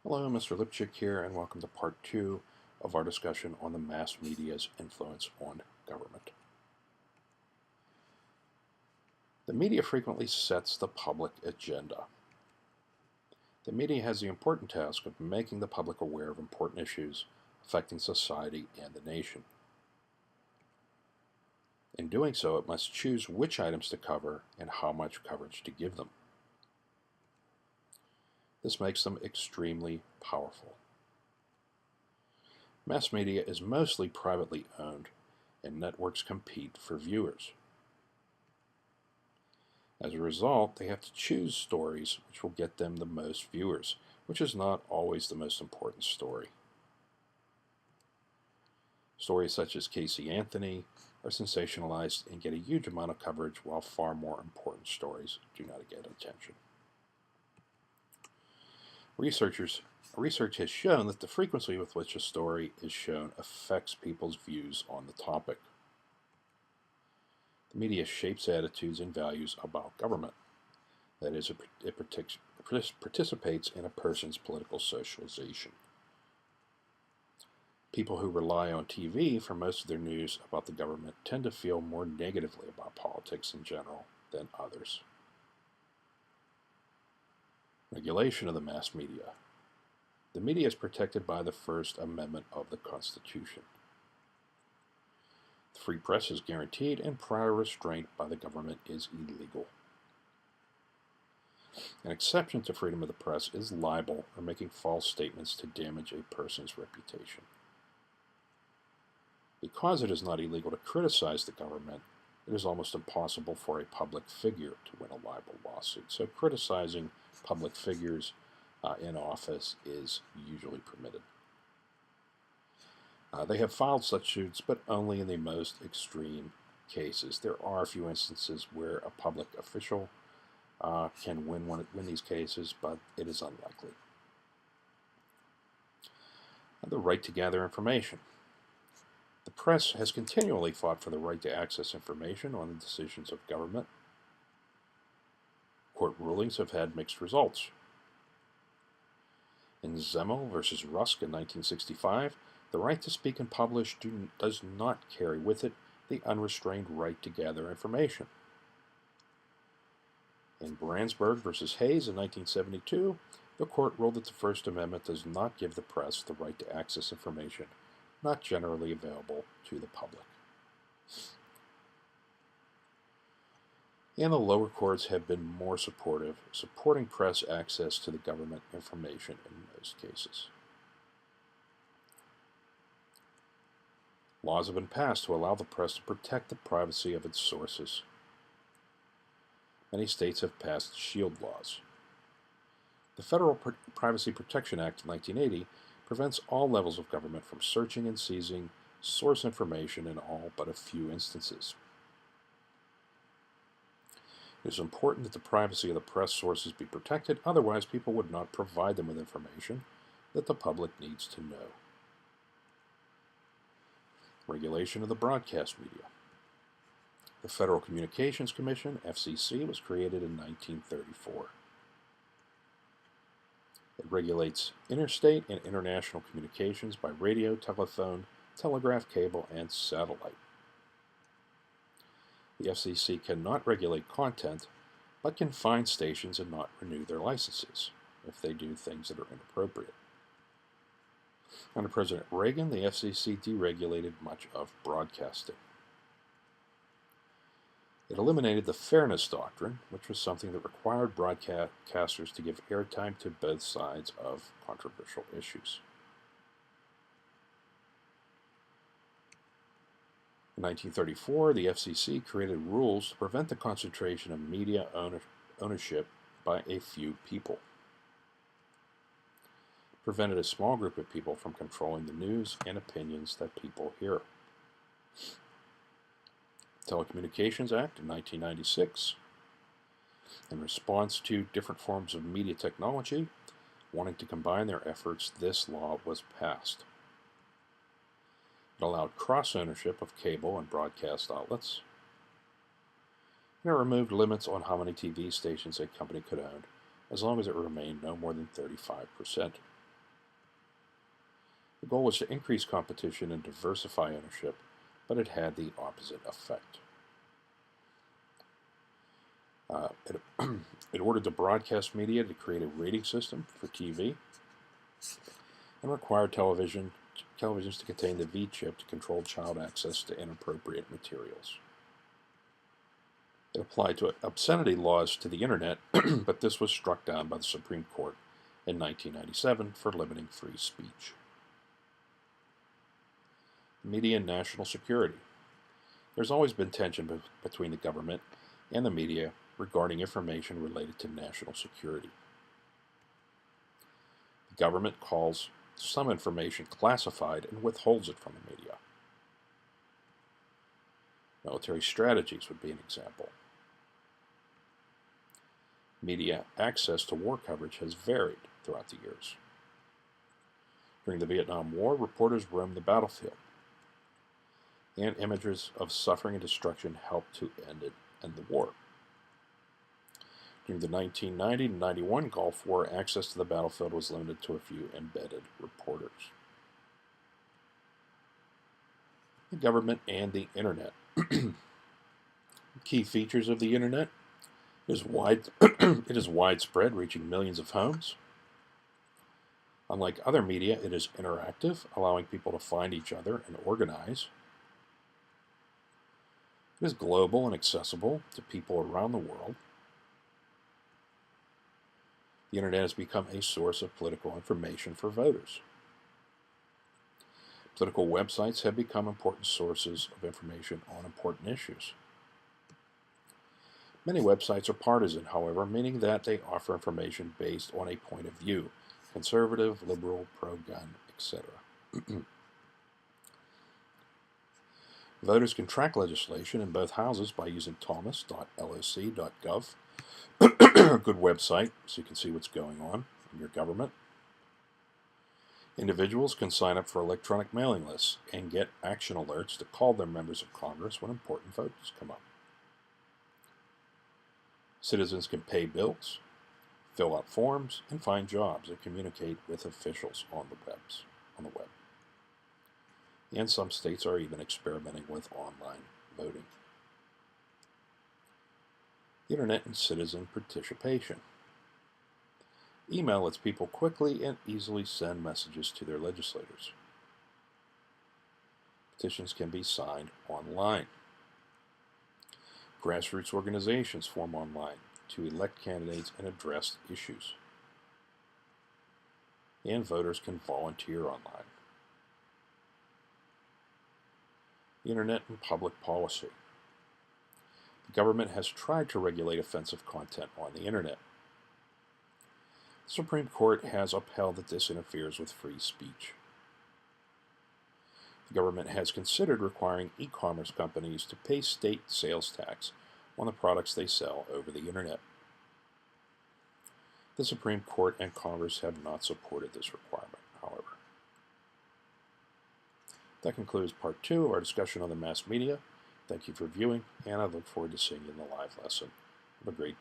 Hello, Mr. Lipchick here, and welcome to part 2 of our discussion on the mass media's influence on government. The media frequently sets the public agenda. The media has the important task of making the public aware of important issues affecting society and the nation. In doing so, it must choose which items to cover and how much coverage to give them. This makes them extremely powerful. Mass media is mostly privately owned, and networks compete for viewers. As a result, they have to choose stories which will get them the most viewers, which is not always the most important story. Stories such as Casey Anthony are sensationalized and get a huge amount of coverage, while far more important stories do not get attention. Research has shown that the frequency with which a story is shown affects people's views on the topic. The media shapes attitudes and values about government. That is, it participates in a person's political socialization. People who rely on TV for most of their news about the government tend to feel more negatively about politics in general than others. Regulation of the mass media. The media is protected by the First Amendment of the Constitution. The free press is guaranteed, and prior restraint by the government is illegal. An exception to freedom of the press is libel or making false statements to damage a person's reputation. Because it is not illegal to criticize the government, it is almost impossible for a public figure to win a libel lawsuit. So criticizing public figures in office is usually permitted. They have filed such suits, but only in the most extreme cases. There are a few instances where a public official can win these cases, but it is unlikely. The right to gather information. The press has continually fought for the right to access information on the decisions of government. Court rulings have had mixed results. In Zemel versus Rusk in 1965, the right to speak and publish does not carry with it the unrestrained right to gather information. In Brandsburg versus Hayes in 1972, the court ruled that the First Amendment does not give the press the right to access information not generally available to the public. And the lower courts have been more supportive, supporting press access to the government information in most cases. Laws have been passed to allow the press to protect the privacy of its sources. Many states have passed shield laws. The Federal Privacy Protection Act of 1980 prevents all levels of government from searching and seizing source information in all but a few instances. It is important that the privacy of the press sources be protected, otherwise people would not provide them with information that the public needs to know. Regulation of the broadcast media. The Federal Communications Commission, FCC, was created in 1934. It regulates interstate and international communications by radio, telephone, telegraph cable, and satellite. The FCC cannot regulate content, but can fine stations and not renew their licenses if they do things that are inappropriate. Under President Reagan, the FCC deregulated much of broadcasting. It eliminated the fairness doctrine, which was something that required broadcasters to give airtime to both sides of controversial issues. In 1934, the FCC created rules to prevent the concentration of media ownership by a few people. It prevented a small group of people from controlling the news and opinions that people hear. Telecommunications Act of 1996. In response to different forms of media technology, wanting to combine their efforts, this law was passed. It allowed cross-ownership of cable and broadcast outlets. And it removed limits on how many TV stations a company could own, as long as it remained no more than 35%. The goal was to increase competition and diversify ownership, but it had the opposite effect. It ordered the broadcast media to create a rating system for TV and required televisions to contain the V chip to control child access to inappropriate materials. It applied to obscenity laws to the internet, but this was struck down by the Supreme Court in 1997 for limiting free speech. Media and national security. There's always been tension between the government and the media regarding information related to national security. The government calls some information classified and withholds it from the media. Military strategies would be an example. Media access to war coverage has varied throughout the years. During the Vietnam War, reporters roamed the battlefield, and images of suffering and destruction helped to end the war. During the 1990-91 Gulf War, access to the battlefield was limited to a few embedded reporters. The government and the Internet. Key features of the Internet is it is widespread, reaching millions of homes. Unlike other media, it is interactive, allowing people to find each other and organize. It is global and accessible to people around the world. The Internet has become a source of political information for voters. Political websites have become important sources of information on important issues. Many websites are partisan, however, meaning that they offer information based on a point of view: conservative, liberal, pro-gun, etc. Voters can track legislation in both houses by using thomas.loc.gov, a good website so you can see what's going on in your government. Individuals can sign up for electronic mailing lists and get action alerts to call their members of Congress when important votes come up. Citizens can pay bills, fill out forms, and find jobs and communicate with officials on the web. And some states are even experimenting with online voting. The Internet and citizen participation. Email lets people quickly and easily send messages to their legislators. Petitions can be signed online. Grassroots organizations form online to elect candidates and address issues. And voters can volunteer online. The Internet and public policy. The government has tried to regulate offensive content on the Internet. The Supreme Court has upheld that this interferes with free speech. The government has considered requiring e-commerce companies to pay state sales tax on the products they sell over the Internet. The Supreme Court and Congress have not supported this requirement, however. That concludes part 2 of our discussion on the mass media. Thank you for viewing, and I look forward to seeing you in the live lesson. Have a great day.